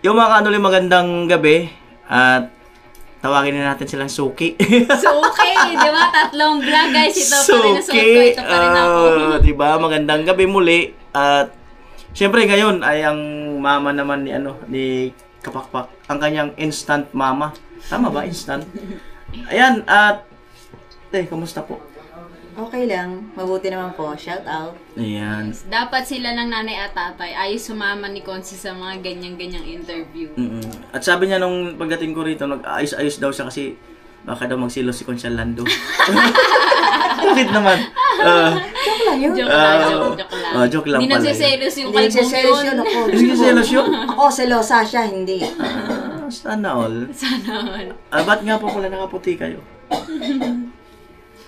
yung mga kanuli, magandang gabi. At tawagin na natin silang Suki. Suki, di ba? Tatlong vlog guys. Ito pa rin ang suot ko. Ito pa rin ako. Di ba? Magandang gabi muli. At syempre ngayon ay ang mama naman ni Kapakpak. Ang kanyang instant mama. Tama ba? Instant? Ayan. At kamusta po? Okay lang. Mabuti naman po. Shout out. Ayan. Dapat sila ng nanay at tatay ayos sumama ni Consi sa mga ganyang-ganyang interview. At sabi niya nung pagdating ko rito, nag-ayos-ayos daw siya kasi baka daw magsilos si Conchal Lando. Bakit naman? Joke lang yun. Joke lang. Joke lang Hindi pala. nagsiselos yung Hindi kalbong nagsiselos yun yun. ako. Hindi nagsiselos yun? Ako, selosa siya, hindi. Sana all. Sana all. Ba't nga po pala nakaputi kayo?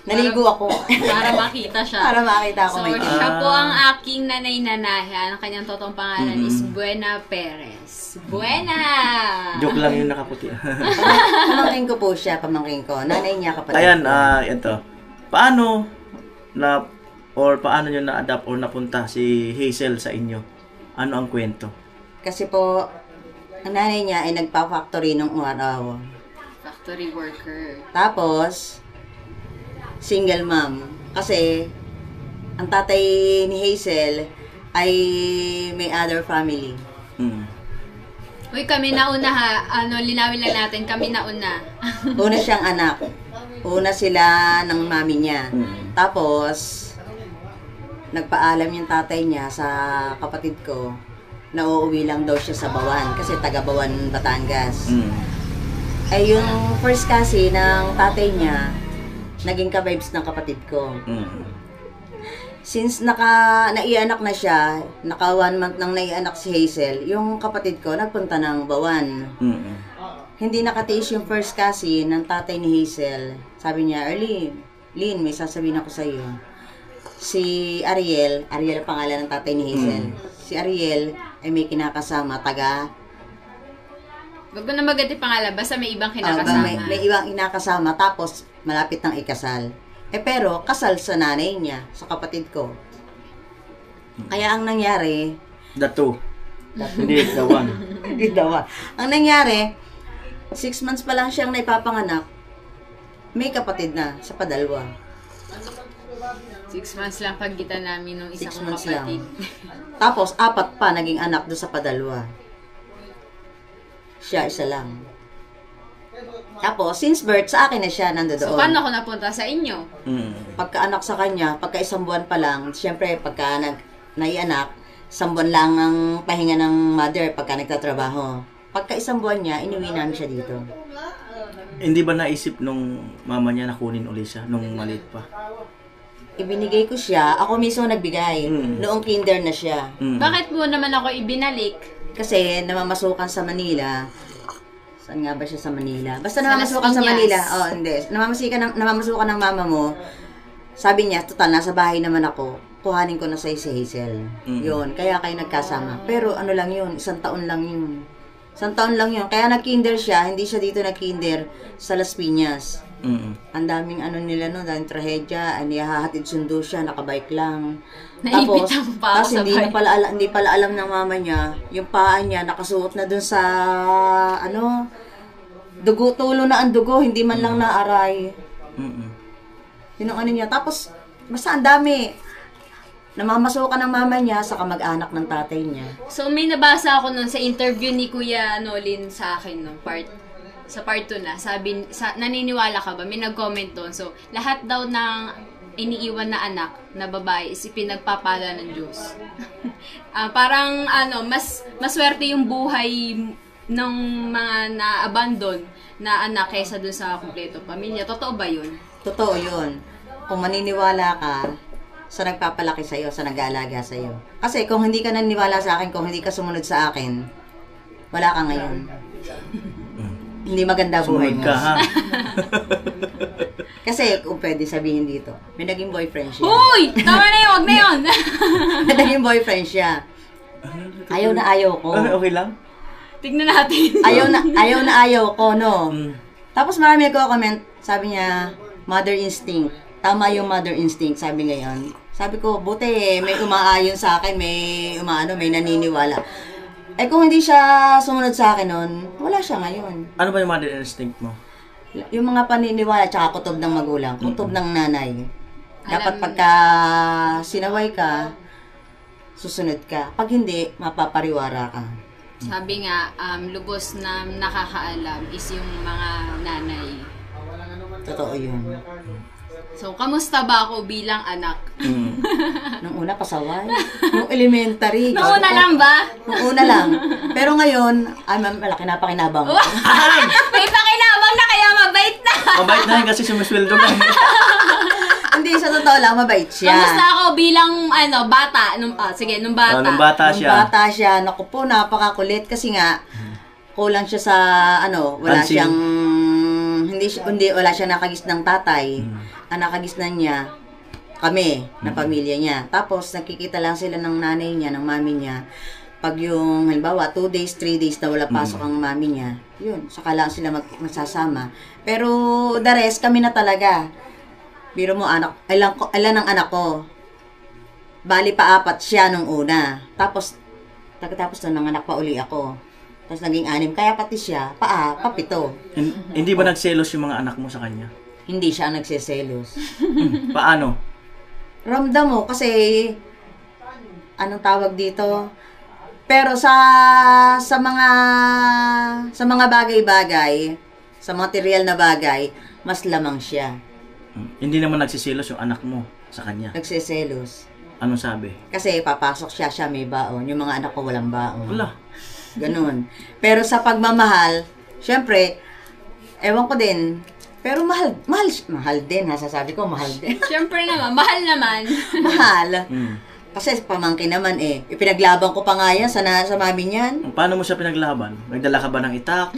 Naligo ako. Para makita siya. Para makita ako. So, siya po ang aking nanay-nanahe. Ang kanyang totoong pangalan is Buena Perez. Buena! Joke lang yung nakaputi. Pamangkin ko po siya, pamangkin ko. Nanay niya kapatid. Ayan, ito. Paano nyo na-adapt or napunta si Hazel sa inyo? Ano ang kwento? Kasi po, ang nanay niya ay nagpa-factory nung araw. Factory worker. Tapos, single mom. Kasi, ang tatay ni Hazel ay may other family. Uy, kami nauna ha. Linawin lang natin. Kami nauna. Una siyang anak. Una sila ng mami niya. Tapos, nagpaalam yung tatay niya sa kapatid ko na uuwi lang daw siya sa Bawan. Kasi taga Bawan, Batangas. Ay yung first kasi ng tatay niya, naging ka-vibes ng kapatid ko. Since naianak na siya, naka 1 month nang naianak si Hazel, yung kapatid ko nagpunta ng Bawan. Hindi nakatiis yung first kasi ng tatay ni Hazel. Sabi niya, Lynn, may sasabihin ako sa iyo. Si Ariel ang pangalan ng tatay ni Hazel. Si Ariel ay may kinakasama, Wag na maganda pangalan, basta may ibang kinakasama. May ibang inakasama, tapos malapit ng ikasal. Pero kasal sa nanay niya, sa kapatid ko. Kaya ang nangyari... The two. Hindi the one. Hindi the one. Ang nangyari, 6 months pa lang siyang naipapanganak, may kapatid na sa padalwa. 6 months lang pagitan namin nung isa 6 kong months kapatid. Tapos, 4 pa naging anak doon sa padalwa. Siya, isa lang. Tapos, since birth, sa akin na siya nandoon. So, paano ako napunta sa inyo? Pagka-anak sa kanya, pagka 1 buwan pa lang, siyempre, pagka naianak, 1 buwan lang ang pahinga ng mother pagka nagtatrabaho. Pagka 1 buwan niya, inuwi namin siya dito. Hindi ba naisip nung mama niya na kunin uli siya nung maliit pa? Ibinigay ko siya, ako mismo nagbigay. Noong kinder na siya. Bakit mo naman ako ibinalik? Kasi namamasukan sa Manila. Saan nga ba siya sa Manila? Basta Sa namamasukan Las sa Piñas. Manila. Oh, hindi. Namamasukan ng mama mo. Sabi niya, total, nasa bahay naman ako. Kuhanin ko na si Hazel. Yun. Kaya kayo nagkasama. Pero ano lang yun, 1 taon lang yun. 1 taon lang yun. Kaya nag-kinder siya, hindi siya dito nag-kinder sa Las Piñas. Ang daming nila daming trahedya, hahatid sundo siya, nakabike lang. Naipit ang paa tapos sa bike. hindi pala alam ng mama niya, yung paa niya nakasuot na dun sa dugo, tulo na ang dugo, hindi man lang naaray. Yun ang niya. Tapos basta ang dami. Namamasukan ng mama niya sa kamag-anak ng tatay niya. So, may nabasa ako nun sa interview ni Kuya Nolin sa akin, no? Sa part 2 na. Sabi, naniniwala ka ba? May nag-comment doon. So, lahat daw ng iniiwan na anak na babae is ipinagpapala ng Diyos. Parang, maswerte yung buhay ng mga na-abandon na anak kaysa doon sa kumpleto pamilya. Totoo ba yun? Totoo yun. Kung maniniwala ka sa nagpapalaki sa'yo, sa nag-aalaga sa'yo. Kasi kung hindi ka naniniwala sa akin, kung hindi ka sumunod sa akin, wala ka ngayon. Hindi maganda buhay mo. Sumunod ka, ha? Kasi kung pwede sabihin dito, may naging boyfriend siya. Hoy! Tama na yun! Huwag na yun! May naging boyfriend siya. Ayaw na ayaw ko. Okay lang? Tignan natin. Ayaw ko, no? Tapos marami nagko-comment, sabi niya, mother instinct. Tama yung mother instinct, sabi ngayon. Sabi ko, buti may umaayon sa akin, may naniniwala. Eh kung hindi siya sumunod sa akin nun, wala siya ngayon. Ano ba yung mother instinct mo? Yung mga paniniwala tsaka kutob ng magulang, kutob ng nanay. Dapat pagka sinaway ka, susunod ka. Pag hindi, mapapariwara ka. Sabi nga, lubos na nakakaalam is yung mga nanay. Totoo yun. So, kamusta ba ako bilang anak? Nung una, pasaway. Nung elementary. Noong una lang ba? Nung una lang. Pero ngayon, ay malaki na pakinabang. May pakinabang na kaya mabait na. Mabait na rin kasi sumisweldo na. Hindi, sa totoo lang, mabait siya. Kamusta ako bilang bata? Nung bata. Nung bata Nung siya. bata siya, naku po, napakakulit kasi nga, kulang siya sa, wala Pansin. siyang, wala siyang nakagis ng tatay. Ang nakagisnan niya, kami, na pamilya niya. Tapos, nakikita lang sila ng nanay niya, ng mami niya. Pag yung, halimbawa, 2 days, 3 days na wala pasok ang mami niya, yun, saka lang sila magsasama. Pero, the rest, kami na talaga. Biro mo, ilan ang anak ko. Bali pa 4 siya nung una. Tapos nung nanganak pa uli ako. Tapos naging 6. Kaya pati siya, pa 7. Hindi ba nagselos yung mga anak mo sa kanya? Hindi siya nagsiselos. Paano? Ramdam mo kasi, anong tawag dito? Pero sa mga bagay-bagay, sa material na bagay, mas lamang siya. Hindi naman nagsiselos yung anak mo sa kanya. Nagsiselos. Anong sabi? Kasi papasok siya may baon. Yung mga anak ko walang baon. Wala. Ganun. Pero sa pagmamahal, syempre, ewan ko din, pero mahal din, sasabi ko, mahal din. Siyempre naman, mahal naman. Mahal. Kasi pamangkin naman ipinaglaban ko pa nga yan sa mami niyan. Paano mo siya pinaglaban? Nagdala ka ba ng itak?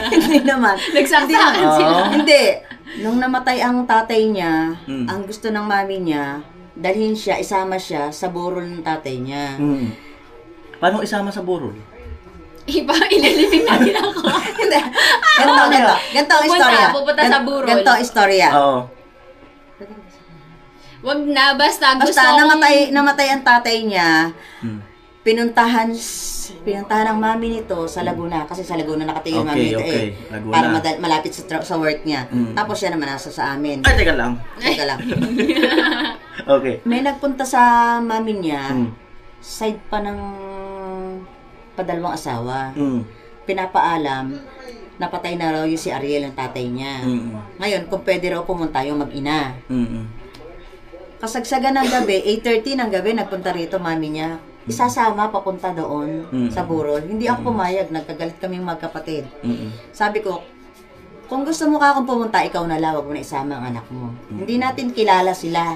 Hindi naman. Nagsaksakan sila. Hindi. Nung namatay ang tatay niya, ang gusto ng mami niya, dalhin siya, isama siya sa burol ng tatay niya. Paano isama sa burol? Ililibing na din ako. Hindi. Ganito ang istorya. Pupunta sa burol. Ganito ang istorya. Oo. Wag na, basta gusto Basta kong... namatay ang tatay niya, pinuntahan ng mami nito sa Laguna. Kasi sa Laguna nakatingin mami nito Laguna. para malapit sa work niya. Tapos siya naman nasa sa amin. Ay, teka lang. Teka lang. Okay. May nagpunta sa mami niya, side pa ng padalawang asawa. Pinapaalam, napatay na raw yung si Ariel, ang tatay niya. Ngayon, kung pwede raw pumunta yung mag-ina. Kasagsagan ng gabi, 8:30 ng gabi, nagpunta rito mami niya. Isasama papunta doon sa burol. Hindi ako pumayag, nagkagalit kaming magkapatid. Sabi ko, kung gusto mo ka akong pumunta, ikaw na lang, wag mo na isama ang anak mo. Hindi natin kilala sila.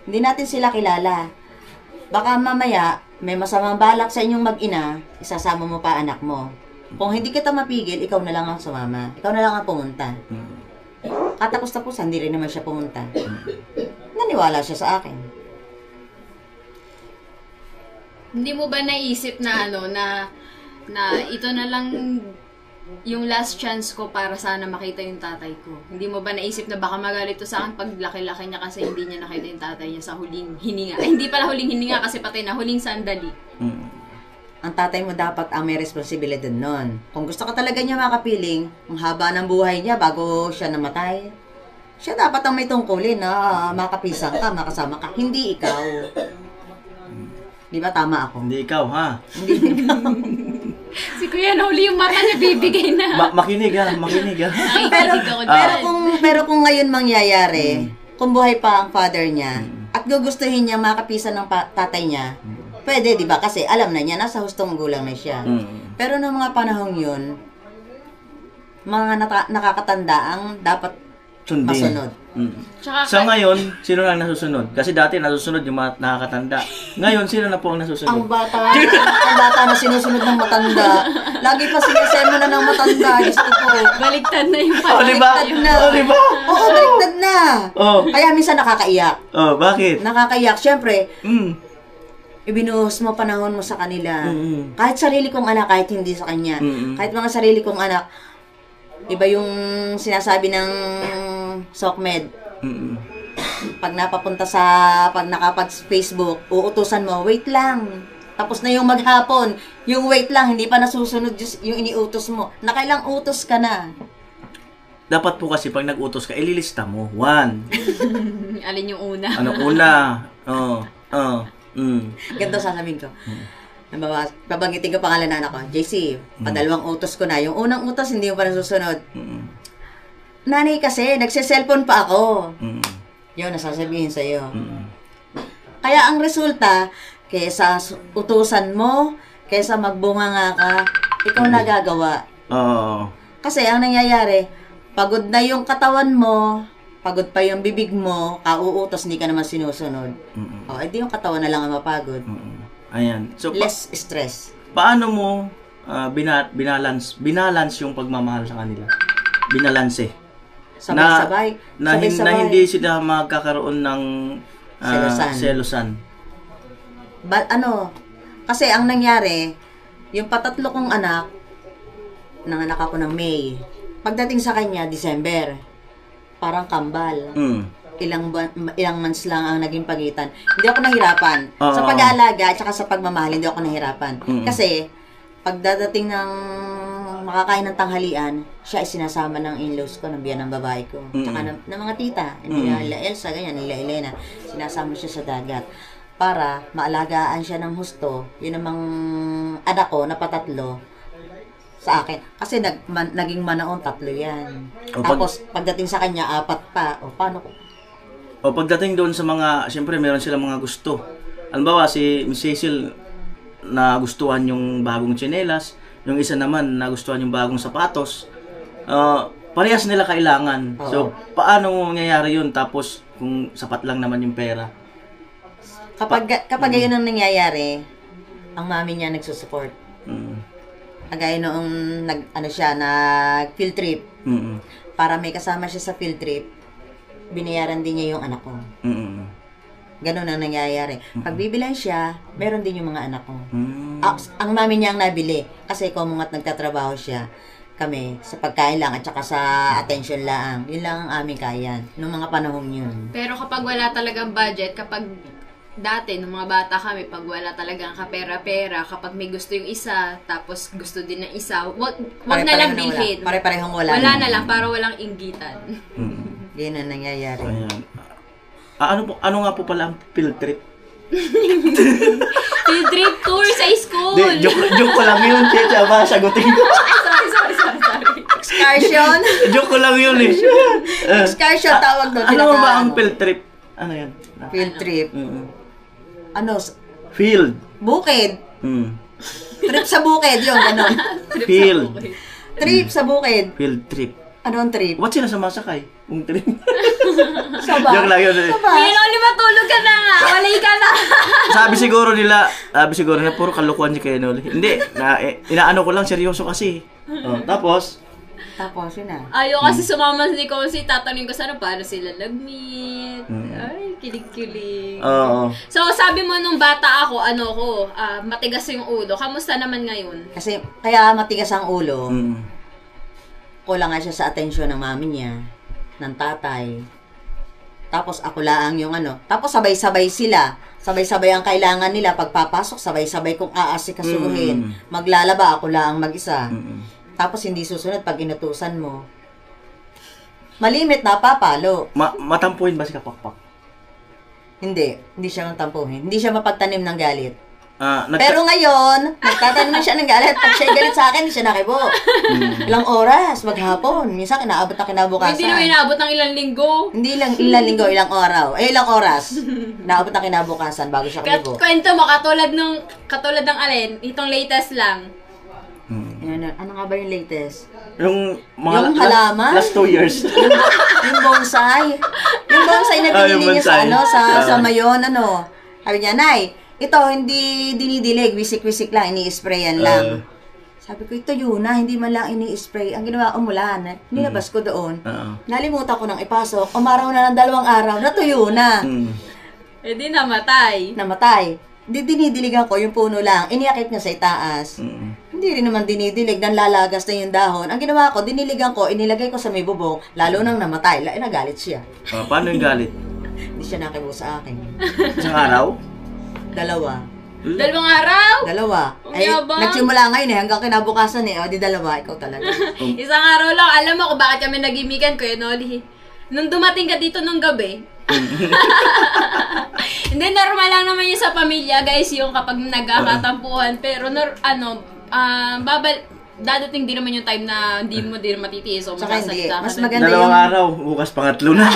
Hindi natin sila kilala. Baka mamaya, may masamang balak sa inyong mag-ina, isasama mo pa anak mo. Kung hindi kita mapigil, ikaw na lang ang sumama. Ikaw na lang ang pumunta. Katapos-tapos, hindi rin naman siya pumunta. Naniwala siya sa akin. Hindi mo ba naisip na na ito na lang yung last chance ko para sana makita yung tatay ko? Hindi mo ba naisip na baka magalit to sa akin pag laki-laki niya kasi hindi niya nakita yung tatay niya sa huling hininga? Ay, hindi pala huling hininga kasi patay na, huling sandali. Ang tatay mo dapat ang may responsibilidad nun. Kung gusto ka talaga niya makapiling, ang haba ng buhay niya bago siya namatay, siya dapat ang may tungkulin na makapisang ka, makasama ka. Hindi ikaw. Di ba tama ako? Hindi ikaw, ha? Hindi ikaw. Si Kuya Noli, yung mata niya bibigay na. Makinig, ha? Makinig, ha? Nakikinig ako dyan. pero kung ngayon mangyayari, kung buhay pa ang father niya, at gugustuhin niya makapisan ng tatay niya, pwede, di ba? Kasi alam na niya, nasa hustong gulang na siya. Pero noong mga panahong yun, mga nakakatanda ang dapat Sundin. masunod. So ngayon, sino na ang nasusunod? Kasi dati nasusunod yung mga nakakatanda. Ngayon, sino na po ang nasusunod? Ang bata na sinusunod ng matanda. Lagi pa sinisemo na ng matanda. Diyos ko po. Baliktad na yung Oh, di ba? Oh, di ba? Oo, baliktad na. Oh. Kaya minsan nakakaiyak. Oh, bakit? Nakakaiyak. Siyempre, ibinuhos mo panahon mo sa kanila. Kahit sarili kong anak, kahit hindi sa kanya. Kahit mga sarili kong anak, iba yung sinasabi ng SOCMED. Pag nakapag Facebook, uutusan mo, wait lang. Tapos na yung maghapon. Yung wait lang, hindi pa nasusunod yung iniutos mo. Nakailang utos ka na. Dapat po kasi pag nag-utos ka, ililista mo. 1. Alin yung una? Ano una? Ganito sasabihin ko. Babanggitin ko pangalan na anak ko. JC, padalawang utos ko na. Yung unang utos, hindi mo pa nasusunod. Nanay kasi, nagsiselfone pa ako. Yun, nasasabihin sa'yo. Kaya ang resulta, kaysa utusan mo, kaysa magbunganga ka, ikaw nagagawa. Oo. Kasi ang nangyayari, pagod na yung katawan mo, pagod pa yung bibig mo, kauutos, hindi ka naman sinusunod. O, edi yung katawan na lang ang mapagod. Ayan. So, Less stress. paano mo binalance yung pagmamahal sa kanila? Binalanse. Sabay-sabay. Na Sabay-sabay. hindi sila magkakaroon ng selosan. Kasi ang nangyari, yung patatlo kong anak, nanganak ako ng May. Pagdating sa kanya, December, parang kambal. Ilang months lang ang naging pagitan. Hindi ako nahirapan. Sa pag-aalaga at saka sa pagmamahal, hindi ako nahirapan. Kasi, pagdadating ng makakain ng tanghalian, siya ay sinasama ng in-laws ko, ng biyan ng babae ko. Tsaka ng mga tita, nila Elsa, ganyan, nila Elena. Sinasama siya sa dagat. Para maalagaan siya ng husto, yun namang anak ko na patatlo sa akin. Kasi naging manaon, 3 yan. Tapos, pagdating sa kanya, 4 pa. O, paano ko? O pagdating doon sa mga, siyempre meron silang mga gusto. Halimbawa, si Miss Cecil, nagustuhan yung bagong tsinelas, yung isa naman nagustuhan yung bagong sapatos. Parehas nila kailangan. Oo. So, paano nangyayari yun? Tapos, kung sapat lang naman yung pera. Kapag yun ang nangyayari, ang mami niya nagsusupport. Kagaya noong nag-field trip. Para may kasama siya sa field trip, binayaran din niya yung anak ko. Ganun ang nangyayari. Pag bibilan siya, meron din yung mga anak ko. Ang mami niya ang nabili. Kasi kung at nagtatrabaho siya, kami, sa pagkain lang at saka sa attention lang. Yun lang ang aming kaya. Noong mga panahon yun. Pero kapag wala talagang budget, kapag dati, nung mga bata kami, pag wala talagang kapera-pera, kapag may gusto yung isa, tapos gusto din ng isa, wag na lang bilhin. Pare-parehong wala. Wala na lang, para walang inggitan. Yan ang nangyayari. Ayan. Ano nga po pala ang field trip? Field trip tour sa school! Joke ko lang yun, Checha. Ba, sagutin ko. Sorry. Excursion? Joke ko lang yun eh. Excursion tawag doon. Ano ba ang field trip? Ano yan? Field trip. Field. Bukid. Trip sa bukid, yun, gano'n. Field. Trip sa bukid. Field trip. Ano ang trip? Ba't sila sumasakay? Yung trip. Saba. Joke lang yun eh. Saba. Loli, matulog ka na nga! Walay ka na! Sabi siguro nila, puro kalukuhan si Kuya Noli. Hindi, inaano ko lang, seryoso kasi. Tapos, yun na. Ayaw kasi sumama ni Consi, tatanungin ko sana paano sila nag-meet. Ay, kilig-kilig. Oo. So, sabi mo nung bata ako, matigas yung ulo. Kamusta naman ngayon? Kasi, kaya matigas ang ulo, kulang nga siya sa atensyon ng mami niya, ng tatay. Tapos ako lang yung Tapos sabay-sabay sila. Sabay-sabay ang kailangan nila. Pagpapasok, sabay-sabay kong aasikasuhin. Maglalaba, ako lang mag-isa. Tapos hindi susunod pag inutusan mo. Malimit na papalo. Matampuhin ba si Kapakpak? Hindi siya matampuhin. Hindi siya mapagtanim ng galit. Ah, Pero ngayon, nagtatanim siya ng galit. Pag siya galit sa akin, hindi siya nakibo. Ilang oras, maghapon. Minsan, kinaabot na kinabukasan. Hindi naman inaabot ng ilang linggo. Hindi lang ilang linggo, ilang araw. Ilang oras. Naabot na kinabukasan bago siya kibo. Kwento mo, katulad ng alin, itong latest lang. Ano nga ba yung latest? Yung Yung halaman? last 2 years. Yung bonsai. Yung bonsai na binili niya sa mayon, Sabi niya, Nay, ito hindi dinidilig, wisik-wisik lang, ini-sprayan lang. Sabi ko, ito yun na, hindi man lang ini-spray. Ang ginawa, umulan. Nilabas ko doon. Nalimutan ko nang ipasok. Umaraw na ng 2 araw, natuyo na. Eh di namatay. Namatay. Dinidiligan ko yung puno lang. Iniakit niya sa itaas. Hindi rin naman dinidilig, nanlalagas na yung dahon. Ang ginawa ko, diniligan ko, inilagay ko sa may bubong, lalo nang namatay. Nagalit siya. Paano yung galit? Hindi siya nakibo sa akin. Isang araw? 2. 2 araw? 2. Ang Ay, yabang. nagsimula ngayon hanggang kinabukasan O, di 2. Ikaw talaga. Isang araw lang. Alam mo kung bakit kami nagimikan, Kuya Noli. Nung dumating ka dito nung gabi, hindi, normal lang naman yun sa pamilya, guys, yung kapag nagkakatampuhan. Pero, dadating din naman yung time na hindi mo din matitiis o Saka hindi. masasalita ka. Mas maganda 2 yung... araw, bukas pangatlo na.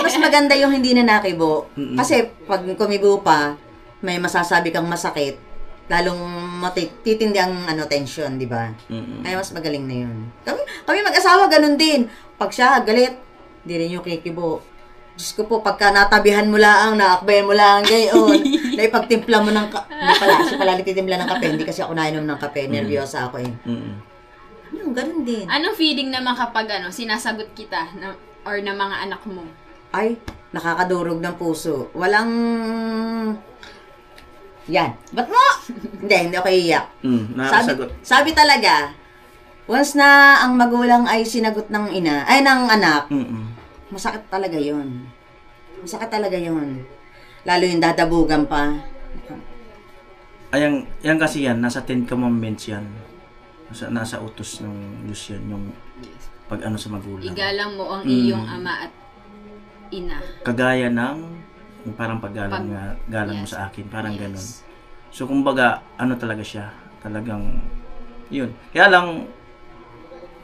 mas maganda yung hindi na nakibo. Kasi pag kumibo pa, may masasabi kang masakit, lalong titindi ang tension, di ba? Kaya mas magaling na yun. Kami mag-asawa, ganun din. Pag siya galit, di rin yung kikibo. Diyos ko po, pagka natabihan mo lang, naakbayan mo lang, gayon, naipagtimpla mo ng siya pala nagtitimpla ng kape, hindi kasi ako nainom ng kape, nervyosa ako eh. Ganun din. Anong feeling naman kapag sinasagot kita or ng mga anak mo? Ay, nakakadurog ng puso. Walang... Yan. Ba't mo? Hindi ako iiyak. Nakasagot. Sabi talaga, once na ang magulang ay sinagot ng ng anak, masakit talaga yun. Masakit talaga yun. Lalo yung dadabugan pa. Yan kasi yan, nasa 10 commandments yan. Nasa utos ng Diyos yan, yung pag sa magulang. Igalang mo ang iyong ama at ina. Kagaya ng parang paggalang galang mo sa akin, parang ganun. So kumbaga, talaga siya, talagang yun. Kaya lang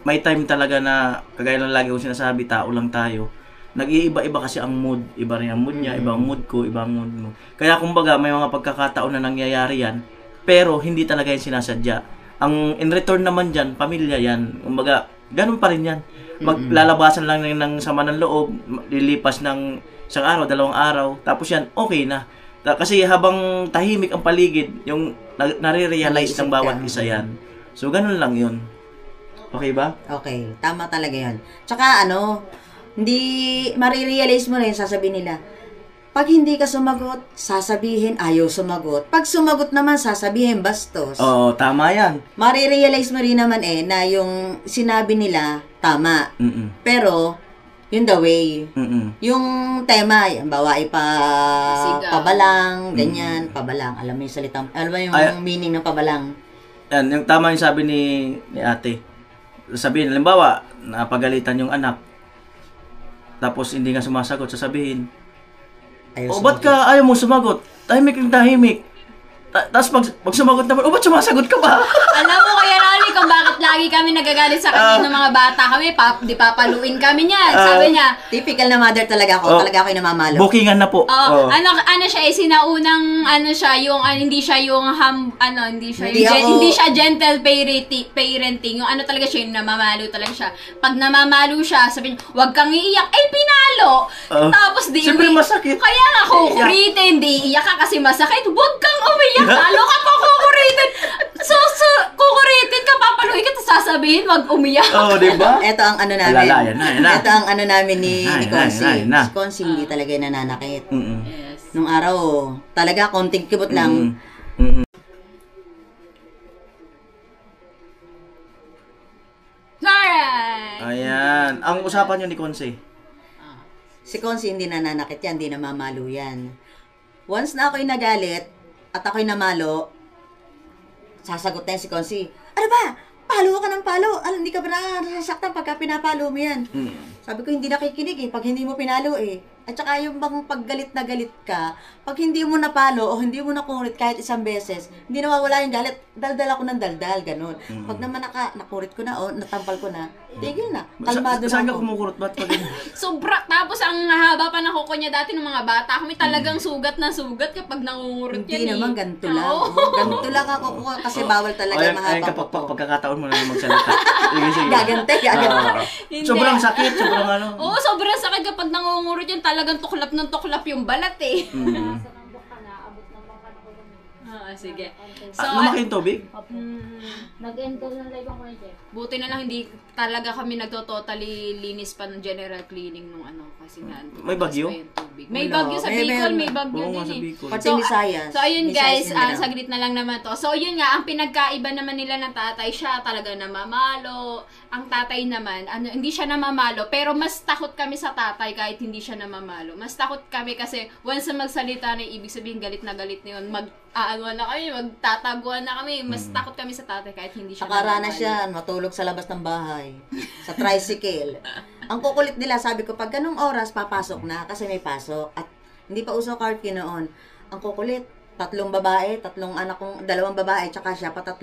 may time talaga na kagaya ng lagi kong sinasabi, tao lang tayo. Nag-iiba-iba kasi ang mood. Iba rin ang mood niya, iba ang mood ko, iba ang mood mo. Kaya kumbaga may mga pagkakataon na nangyayari yan, pero hindi talaga yan sinasadya. Ang in return naman dyan, pamilya yan. Kumbaga, ganun pa rin yan. Maglalabasan lang ng sama ng loob, lilipas ng 1 araw, 2 araw, tapos yan, okay na. Kasi habang tahimik ang paligid, yung nare-realize ng bawat isa yan. So, ganun lang yun. Okay ba? Okay, tama talaga yan. Tsaka hindi marirealize mo na yun, sasabihin nila, pag hindi ka sumagot, sasabihin, ayaw sumagot. Pag sumagot naman, sasabihin, bastos. Oo, tama yan. Marirealize mo rin naman na yung sinabi nila, tama. Pero, yun the way. Yung tema, bawa pabalang, ganyan, pabalang. Alam mo yung salitang, alam mo yung meaning ng pabalang. Yan, yung tama yung sabi ni ate. Sabihin, halimbawa, napagalitan yung anak. Tapos hindi nga sumasagot, sasabihin, ba't ka ayaw mo sumagot? Tahimik yung tahimik. Tapos pag sumagot naman, ba't sumasagot ka ba? Alam mo, Kuya Noli, kung bakit lagi kami nagagalit sa kanya ng mga bata kami, di papaluin kami niyan. Sabi niya, typical na mother talaga ako. Talaga ako yung namamalo. Bookingan na po. Ano siya, sinaunang, siya, yung, hindi siya yung, hindi siya gentle parenting. Yung talaga siya, yung namamalo talaga siya. Pag namamalo siya, sabi niya, huwag kang iiyak, pinalo. Tapos siyempre masakit. Kaya nga, kukuritin, di iiyak ka kasi masakit, huwag kang umiyak. Lalo ka pa kukuritin. Kukuritin ka, papaluin ka, sasabihin, wag umiyak. Di ba? Ito ang namin. Yan na. Ito ang namin ni Consi. Na. Si Consi hindi talaga nananakit. Yes. Nung araw, talaga konting kibot lang. Alright. Ayan. Ang usapan nyo ni Consi. Si Consi hindi nananakit yan, hindi namamalo yan. Once na ako'y nagalit, at ako'y namalo, sasagot na yan si Consi, ano ba? Palo ka ng palo. Hindi ka ba nasasaktan pagka pinapalo mo yan? Sabi ko, hindi nakikinig pag hindi mo pinalo At saka yung bang paggalit na galit ka, pag hindi mo napalo o hindi mo nakurit kahit isang beses, hindi nawawala yung galit, daldal ako ng daldal, ganun. Pag naman nakurit ko na o natampal ko na, tigil na. Kalmado na Saan ka ako. kumukurot? Ba't pag Sobra. Tapos ang haba pa ng kuko niya dati ng mga bata. Kami talagang sugat na sugat kapag nangungurot yan. Hindi naman, ganito lang. Ganito lang ako kasi bawal talaga mahaba ko. Pagkakataon mo na magsalita. Gagante. Sobrang sakit, sobrang Oo, sobrang sakit kapag nangungurot yan. Talagang tuklap ng tuklap yung balat Sige. So, Lumaki yung tubig? Nag-end ko ng live ako Jeff. buti na lang hindi talaga kami nagto-totally linis pa ng general cleaning nung kasi nga. May bagyo? tumaas pa yung tubig. May Wala. bagyo sa Bicol, may bagyo Oo nga din sa eh. Bicol. Pati Visayas. So ayun Visayas guys, din nila. saglit na lang naman to. So yun nga, ang pinagkaiba naman nila ng tatay, siya talaga namamalo. Ang tatay naman, hindi siya namamalo, pero mas takot kami sa tatay kahit hindi siya namamalo. Mas takot kami kasi once na magsalita na ibig sabihin galit na yun, mag-aanuan na kami, magtataguan na kami. Mas takot kami sa tatay kahit hindi siya Nakaranas yan, matulog sa labas ng bahay. Sa tricycle. Ang kukulit nila, sabi ko, pag ganung oras, papasok na kasi may pasok. At hindi pa uso curfew noon. Ang kukulit, 3 babae, 3 anak kong, 2 babae, tsaka siya, 4.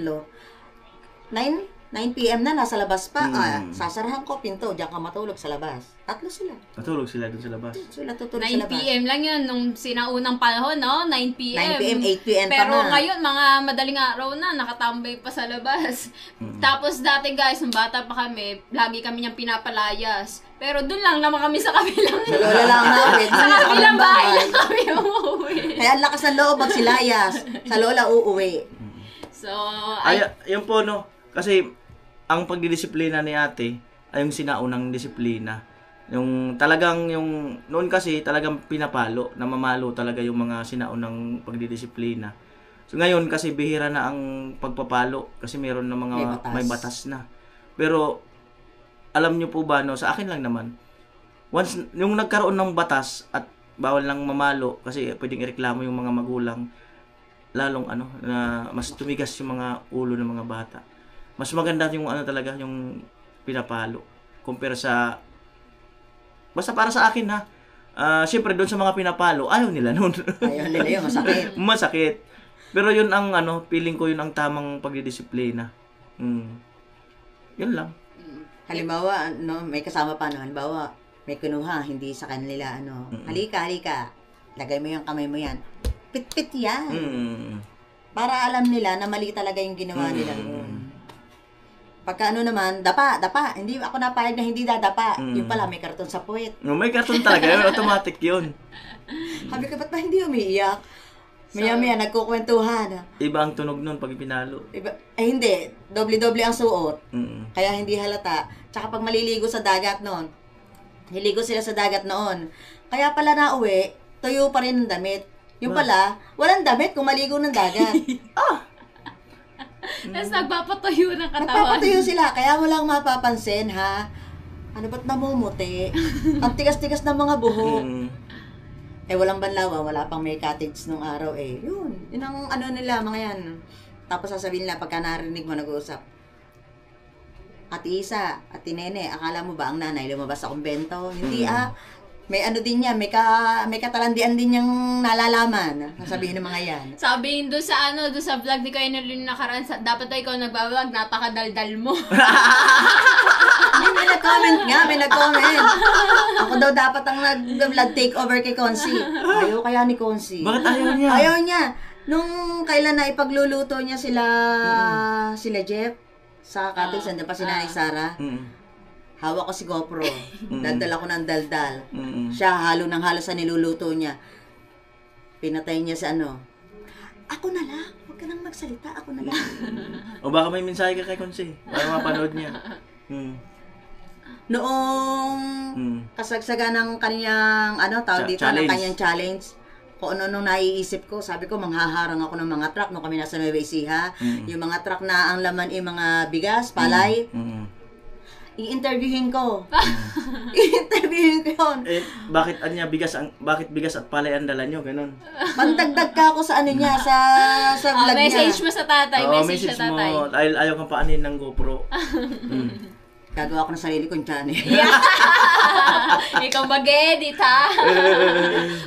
9 p.m. na, nasa labas pa. Sasarahan ko, pinto, diyan ka matulog sa labas. 3 sila. Natulog sila dun sa labas. Sila tutulog 9 sa labas. p.m. lang yun, nung sinaunang panahon, no? 9 p.m. 9 p.m., 8 p.m. pa Pero nga. ngayon, mga madaling araw na, nakatambay pa sa labas. Tapos dati guys, nung bata pa kami, lagi kami niyang pinapalayas. Pero dun lang naman kami sa kabilang Sa lola lang namin. sa kabilang bahay lang kami umuwi. Kaya ang lakas ng loob magsilayas. Sa lola uuwi. So, Ay, yun po, no? Kasi, ang pagdidisiplina ni ate, ay yung sinaunang disiplina. Yung talagang, noon kasi talagang pinapalo, namamalo talaga yung mga sinaunang pagdidisiplina. So ngayon kasi bihira na ang pagpapalo, kasi meron na mga, may batas na. Pero, alam nyo po ba, no, sa akin lang naman, once, yung nagkaroon ng batas at bawal lang mamalo, kasi pwedeng ireklamo yung mga magulang, lalong na mas tumigas yung mga ulo ng mga bata. Mas maganda yung talaga, yung pinapalo. Compare sa, basta para sa akin ha, syempre doon sa mga pinapalo, ayaw nila nun. Ayaw nila yun, masakit. Masakit. Pero yun ang feeling ko yun ang tamang pagdidisiplina. Yun lang. Halimbawa, may kasama pa, halimbawa, may kinuha, hindi sa kanila, halika, lagay mo yung kamay mo yan. Pit-pit yan. Para alam nila na mali talaga yung ginawa nila. Pagka naman, dapa, hindi ako napayag na hindi dadapa. Yung pala, may karton sa puwet. No, may karton talaga yun, automatic yun. Sabi ko, ba't ba hindi umiiyak? Maya-maya, nagkukwentuhan. Iba ang tunog nun pag pinalo. Hindi, doble-doble ang suot. Kaya hindi halata. Tsaka pag maliligo sa dagat noon, niligo sila sa dagat noon. Kaya pala nauwi, tuyo pa rin ang damit. Yung pala, walang damit kung maligo ng dagat. tapos nagpapatuyo ng katawan. Nagpapatuyo sila, kaya mo lang mapapansin, ha? Ano ba't namumuti? Ang tigas-tigas ng mga buhok. Walang banlawan, wala pang may cottage nung araw Yun ang nila, mga yan. Tapos sasabihin nila, pagka narinig mo nag-uusap, Ate Isa, Ate Nene, akala mo ba ang nanay lumabas sa kumbento? Hindi may din yan, may katalandian din yung nalalaman. Sasabihin ng mga yan. Sabihin doon sa doon sa vlog ni Kuya Nerlin nakaraan, dapat daw ikaw nagbablog, napakadaldal mo. May nag-comment. Ako daw dapat ang nag-vlog takeover kay Consi. Ayaw kaya ni Consi. Bakit ayaw niya? Ayaw niya. Nung kailan na ipagluluto niya sila Jeff sa cottage, nandiyan pa si Nanay Sara. Hawak ko si GoPro. Daldal ako ng daldal. Siya halo ng halo sa niluluto niya. Pinatay niya sa ako na lang. Huwag ka nang magsalita. Ako na lang. O baka may mensahe ka kay Konsi. Para mapanood niya. Noong kasagsagan ng kanyang tawag dito, ng kanyang challenge, kung ano nung naiisip ko, sabi ko, manghaharang ako ng mga truck nung kami nasa Nueva Ecija. Yung mga truck na ang laman mga bigas, palay. I-interviewin ko. I-interviewin ko yun. Bakit bigas at palay ang dala nyo? Ganon. Pandagdag ka ako sa niya, sa vlog niya. Message mo sa tatay, message sa tatay. Mo, ayaw kang paanin ng GoPro. Gagawa ko ng sarili kong channel. Ikaw mag-edit, ha?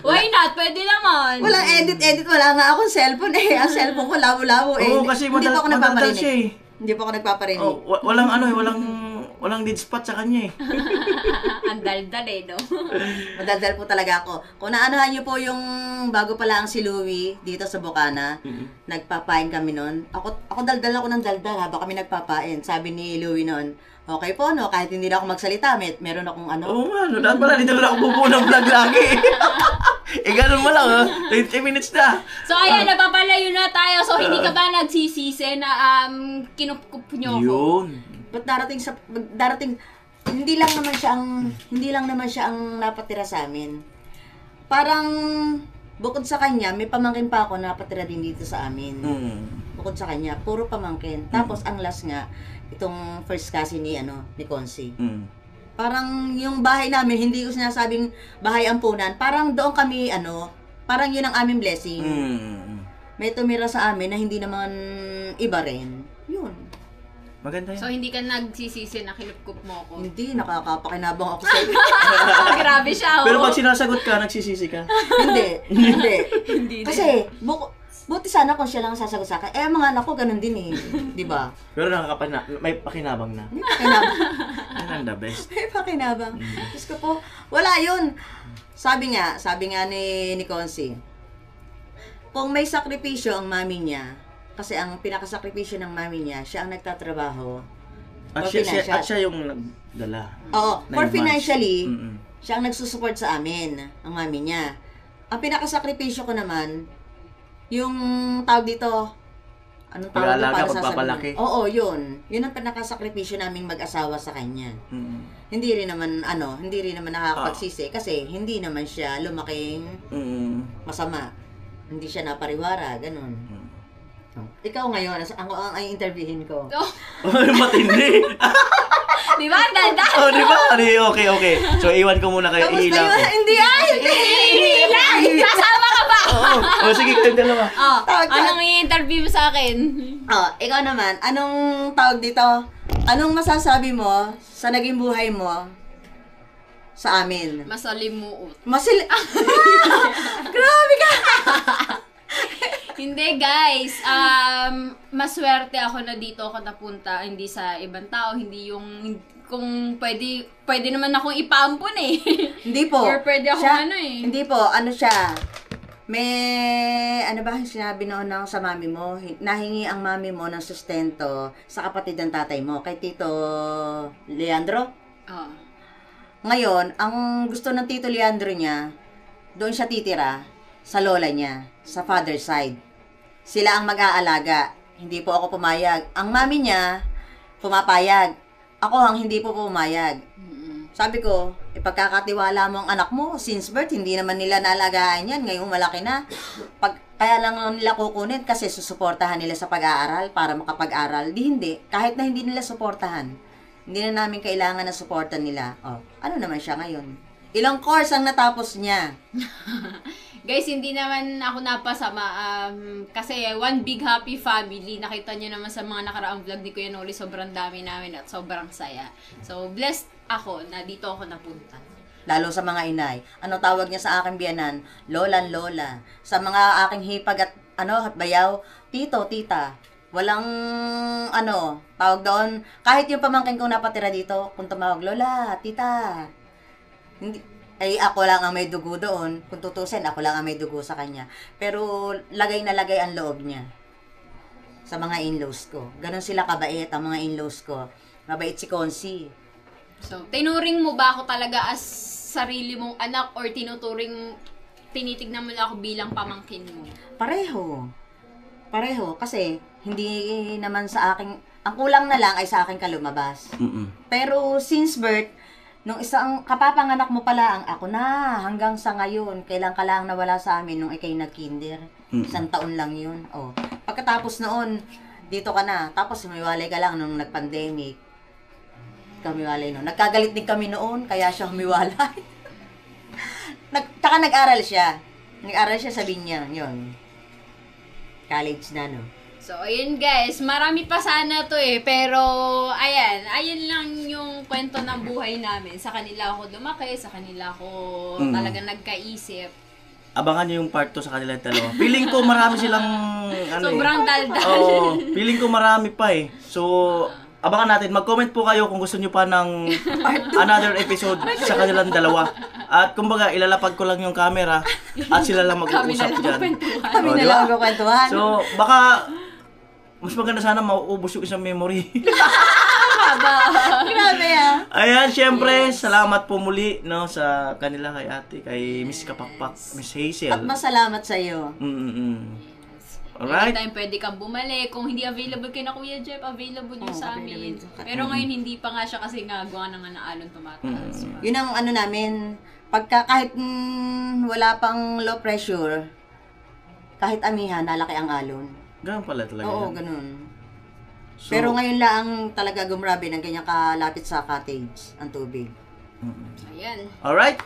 Why not? Pwede naman. Walang edit. Wala nga akong cellphone Ang cellphone ko labo-labo Oo, kasi Hindi pa ako nagpaparinig. siya Hindi pa ako nagpaparinig. Walang dead spot sa kanya Ang daldal no? Madaldal po talaga ako. Kung naanohan niyo po yung bago pala ang si Louie dito sa Bocana, nagpapain kami noon. Ako daldal ako ng daldal habang kami nagpapain. Sabi ni Louie noon, okay po, kahit hindi na ako magsalita, meron akong Oo nga, dapat pala dito na ako bubuo ng vlog lagi. Ganun mo lang, 20 minutes na. So, ayan, napapalayo na tayo. So, hindi ka ba nagsisisi na kinukup nyo ako? Yun. Ba't darating, hindi lang naman siya ang napatira sa amin. Parang, bukod sa kanya, may pamangkin pa ako napatira din dito sa amin. Bukod sa kanya, puro pamangkin. Tapos, ang last nga, itong first cousin ni Consi. Parang yung bahay namin, hindi ko sinasabing bahay ampunan. Parang doon kami, parang yun ang aming blessing. May tumira sa amin na hindi naman iba rin. Yun. Maganda yan. So, hindi ka nagsisisi na kinukup mo ako? Hindi, nakakapakinabang ako sa Grabe siya, Pero pag sinasagot ka, nagsisisi ka. Hindi. Hindi Kasi, buti sana kung siya lang sasagot sa akin. Mga anak ko, ganun din eh. Di ba? Pero may pakinabang na. May pakinabang. Yan ang the best. May pakinabang. Diyos ko po, wala yun. Sabi nga ni Consi, kung may sakripisyo ang mami niya, kasi ang pinakasakripisyo ng mami niya, siya ang nagtatrabaho. At siya yung nagdala. Oo, 9 for months. financially, siya ang nagsusupport sa amin, ang mami niya. Ang pinakasakripisyo ko naman, yung tawag dito, anong tawag Pag-aalaga, para sa pagpapalaki. Oo, yun. Yun ang pinakasakripisyo naming mag-asawa sa kanya. Hindi rin naman nakakapagsisi kasi hindi naman siya lumaking masama. Hindi siya napariwara, ganun. Ikaw ngayon, ang interviewin ko. Matindi. Di ba? Ang ganda? Di ba? Okay. So, iwan ko muna kayo. Kamusta Ihila yun? ko. Hindi. Kasama ka ba? Oo. Sige, kayong dalawa. Anong i-interview mo sa akin? Ikaw naman, anong tawag dito? Anong masasabi mo sa naging buhay mo sa amin? Masalimuot. Grabe ka! Hindi guys, maswerte ako na dito ako napunta, hindi sa ibang tao, hindi yung kung pwede naman akong ipaampun eh. Hindi po. Or pwede akong Siya- eh. Hindi po, siya? May, sinabi noon sa mami mo, nahingi ang mami mo ng sustento sa kapatid ng tatay mo, kay Tito Leandro. Ngayon, ang gusto ng Tito Leandro niya, doon siya titira sa lola niya, sa father side. Sila ang mag-aalaga. Hindi po ako pumayag. Ang mami niya, pumapayag. Ako ang hindi po pumayag. Sabi ko, ipagkakatiwala mo ang anak mo, since birth, hindi naman nila naalagaan yan. Ngayong malaki na. Kaya lang nila kukunin kasi susuportahan nila sa pag-aaral para makapag-aral. Hindi. Kahit na hindi nila suportahan. Hindi na namin kailangan na suportan nila. Ano naman siya ngayon? Ilang course ang natapos niya? Guys, hindi naman ako napasama kasi one big happy family. Nakita niyo naman sa mga nakaraang vlog ni Kuya Noli, sobrang dami namin at sobrang saya. So, blessed ako na dito ako napunta. Lalo sa mga inay. Ano tawag niya sa aking biyanan? Lolan, lola. Sa mga aking hipag at bayaw, tito, tita. Walang tawag doon. Kahit yung pamangkin kong napatira dito, kung tumawag, lola, tita. Hindi. Ako lang ang may dugo doon. Kung tutusin, ako lang ang may dugo sa kanya. Pero lagay na lagay ang loob niya sa mga in-laws ko. Ganon sila kabait ang mga in-laws ko. Mabait si Consi. So, tinuring mo ba ako talaga as sarili mong anak or tinitignan mo lang ako bilang pamangkin mo? Pareho. Kasi hindi naman sa akin, ang kulang na lang ay sa akin kalumabas. Pero since birth, nung isang kapapanganak mo pala ang ako na hanggang sa ngayon, kailan ka lang nawala sa amin nung ikay nag-kinder. 1 taon lang yun. Pagkatapos noon, dito ka na. Tapos humiwalay ka lang nung nag-pandemic. Humiwalay noon. Nagkagalit din kami noon, kaya siya humiwalay. Tsaka nag-aral siya. Nag-aral siya sa Binyang, yun. College na, no? So, ayun guys, marami pa sana to pero ayan lang yung kwento ng buhay namin. Sa kanila ako lumaki, sa kanila ako talaga nagkaisip. Abangan nyo yung part 2 sa kanila dalawa. Feeling ko marami silang sobrang daldal. Feeling ko marami pa eh. So, abangan natin. Mag-comment po kayo kung gusto nyo pa ng another episode sa kanilang dalawa. At kumbaga, ilalapag ko lang yung camera at sila lang mag-uusap dyan. Kami na lang magkukwentuhan. So, baka mas maganda sana mauubos yung isang memory. Haba. Grabe ah. Ayan, syempre, salamat po muli no sa kanila kay ate, kay Miss Kapakpak, Miss Hazel. At masalamat sa iyo. Alright. Anytime pwede kang bumalik. Kung hindi available kay na Kuya Jeff, available yun sa amin. available. Pero ngayon hindi pa nga siya kasi nga gawa na nga ng alon tumataas. Yun ang ano namin, pagka kahit wala pang low pressure, kahit amihan, nalaki ang alon. Ganun pala talaga. Oo, yan. ganun. So, Pero ngayon lang talaga gumrabe ng ganyan kalapit sa cottage ang tubig. Ayan. alright.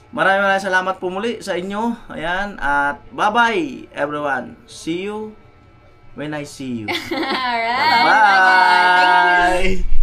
Maraming salamat po muli sa inyo. Ayan, at bye-bye everyone. See you when I see you. Alright. Bye!